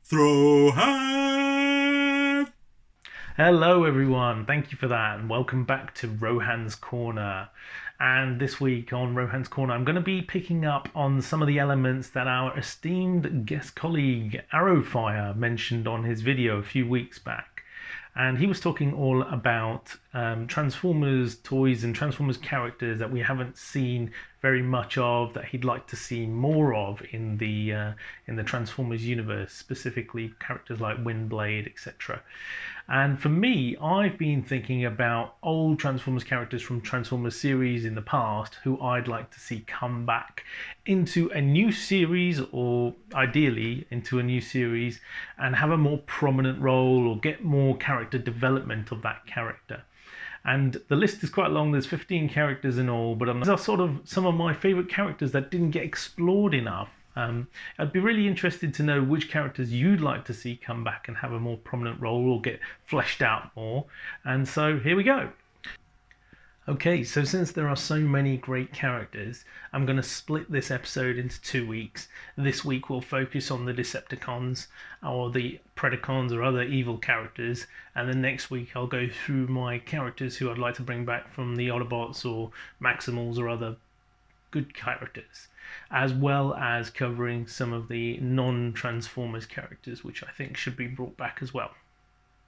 Throw hand. Hello, everyone. Thank you for that, and welcome back to Rohan's Corner. And this week on Rohan's Corner, I'm going to be picking up on some of the elements that our esteemed guest colleague Arrowfire mentioned on his video a few weeks back. And he was talking all about Transformers toys and Transformers characters that we haven't seen very much of, that he'd like to see more of in the Transformers universe, specifically characters like Windblade, etc. And for me, I've been thinking about old Transformers characters from Transformers series in the past who I'd like to see come back into a new series, or ideally into a new series, and have a more prominent role or get more character development of that character. And the list is quite long. There's 15 characters in all, but these are sort of some of my favorite characters that didn't get explored enough. I'd be really interested to know which characters you'd like to see come back and have a more prominent role or get fleshed out more. And so here we go. Okay, so since there are so many great characters, I'm going to split this episode into 2 weeks. This week we'll focus on the Decepticons or the Predacons or other evil characters, and then next week I'll go through my characters who I'd like to bring back from the Autobots or Maximals or other good characters, as well as covering some of the non-Transformers characters, which I think should be brought back as well.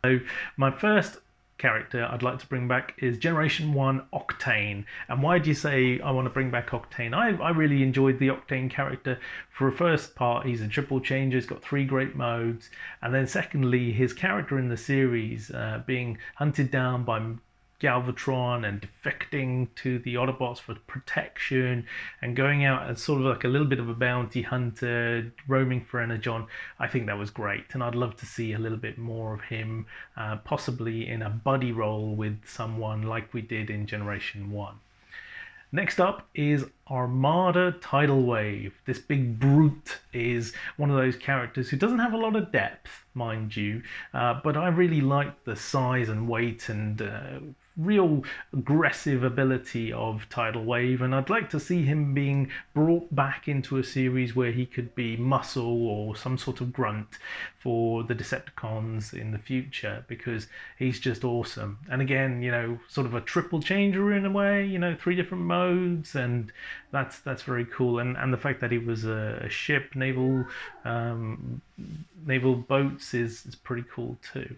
So my first character I'd like to bring back is Generation 1 Octane. And why do you say I want to bring back Octane? I really enjoyed the Octane character. For a first part, he's a triple changer, he's got 3 great modes. And then secondly, his character in the series, being hunted down by Galvatron and defecting to the Autobots for protection and going out as sort of like a little bit of a bounty hunter, roaming for Energon. I think that was great, and I'd love to see a little bit more of him, possibly in a buddy role with someone like we did in Generation 1. Next up is Armada Tidal Wave. This big brute is one of those characters who doesn't have a lot of depth, mind you, but I really like the size and weight and real aggressive ability of Tidal Wave, and I'd like to see him being brought back into a series where he could be muscle or some sort of grunt for the Decepticons in the future, because he's just awesome. And again, sort of a triple changer in a way, 3 different modes, and that's very cool. And the fact that he was a ship, naval boats is pretty cool too.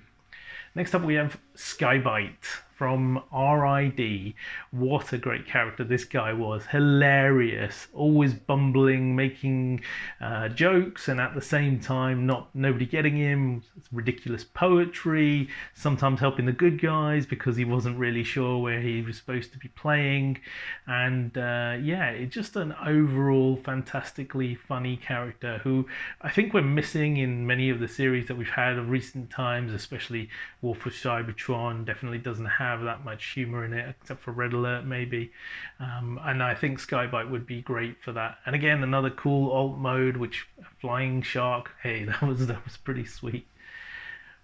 Next up, we have Skybite from RID. What a great character this guy was. Hilarious, always bumbling, making jokes, and at the same time nobody getting him. Ridiculous poetry, sometimes helping the good guys because he wasn't really sure where he was supposed to be playing. And it's just an overall fantastically funny character who I think we're missing in many of the series that we've had of recent times, especially War for Cybertron definitely doesn't have that much humor in it, except for Red Alert maybe. And I think Skybite would be great for that. And again, another cool alt mode, which flying shark. Hey, that was pretty sweet.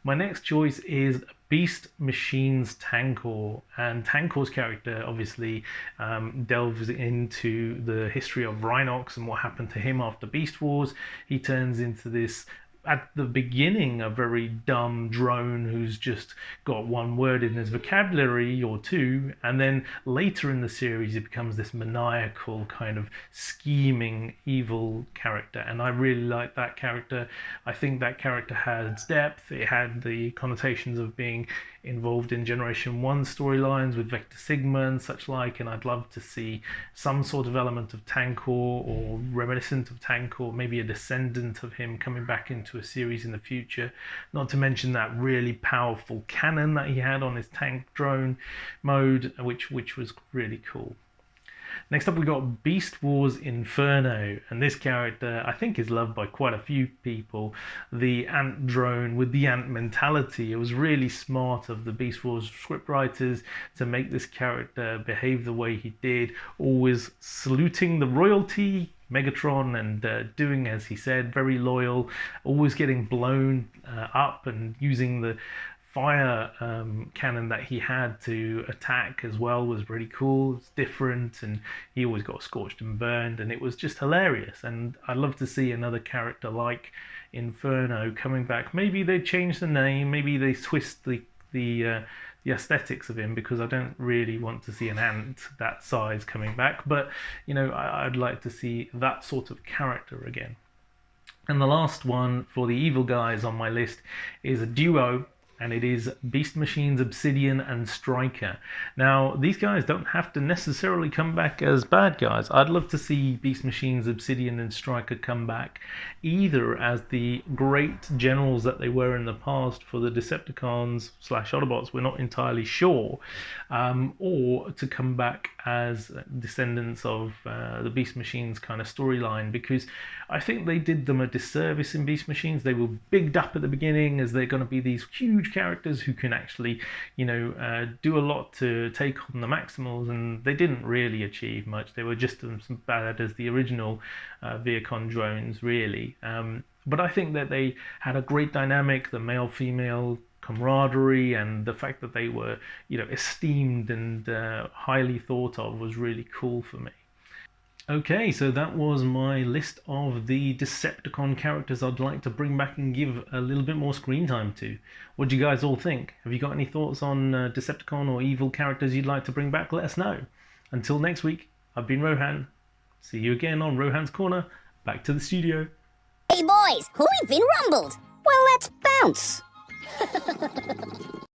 My next choice is Beast Machines Tankor, and Tankor's character obviously delves into the history of Rhinox and what happened to him after Beast Wars. He turns into this, at the beginning, a very dumb drone who's just got one word in his vocabulary or two, and then later in the series it becomes this maniacal kind of scheming evil character, and I really like that character. I think that character has depth. It had the connotations of being involved in Generation 1 storylines with Vector Sigma and such like, and I'd love to see some sort of element of Tankor or reminiscent of Tankor, maybe a descendant of him coming back into a series in the future. Not to mention that really powerful cannon that he had on his tank drone mode, which was really cool. Next up, we got Beast Wars Inferno, and this character I think is loved by quite a few people. The ant drone with the ant mentality. It was really smart of the Beast Wars scriptwriters to make this character behave the way he did, always saluting the royalty, Megatron, and doing as he said, very loyal, always getting blown up and using the fire cannon that he had to attack as well was really cool. It's different, and he always got scorched and burned, and it was just hilarious. And I'd love to see another character like Inferno coming back. Maybe they change the name, maybe they twist the aesthetics of him, because I don't really want to see an ant that size coming back. But I'd like to see that sort of character again. And the last one for the evil guys on my list is a duo, and it is Beast Machines, Obsidian, and Striker. Now, these guys don't have to necessarily come back as bad guys. I'd love to see Beast Machines, Obsidian, and Striker come back either as the great generals that they were in the past for the Decepticons / Autobots, we're not entirely sure, or to come back as descendants of the Beast Machines kind of storyline, because I think they did them a disservice in Beast Machines. They were bigged up at the beginning as they're going to be these huge characters who can actually, do a lot to take on the Maximals, and they didn't really achieve much. They were just as bad as the original Viacon drones, really. But I think that they had a great dynamic, the male-female camaraderie, and the fact that they were, esteemed and highly thought of was really cool for me. Okay, so that was my list of the Decepticon characters I'd like to bring back and give a little bit more screen time to. What do you guys all think? Have you got any thoughts on Decepticon or evil characters you'd like to bring back? Let us know. Until next week, I've been Rohan. See you again on Rohan's Corner. Back to the studio. Hey boys, we've been rumbled. Well, let's bounce.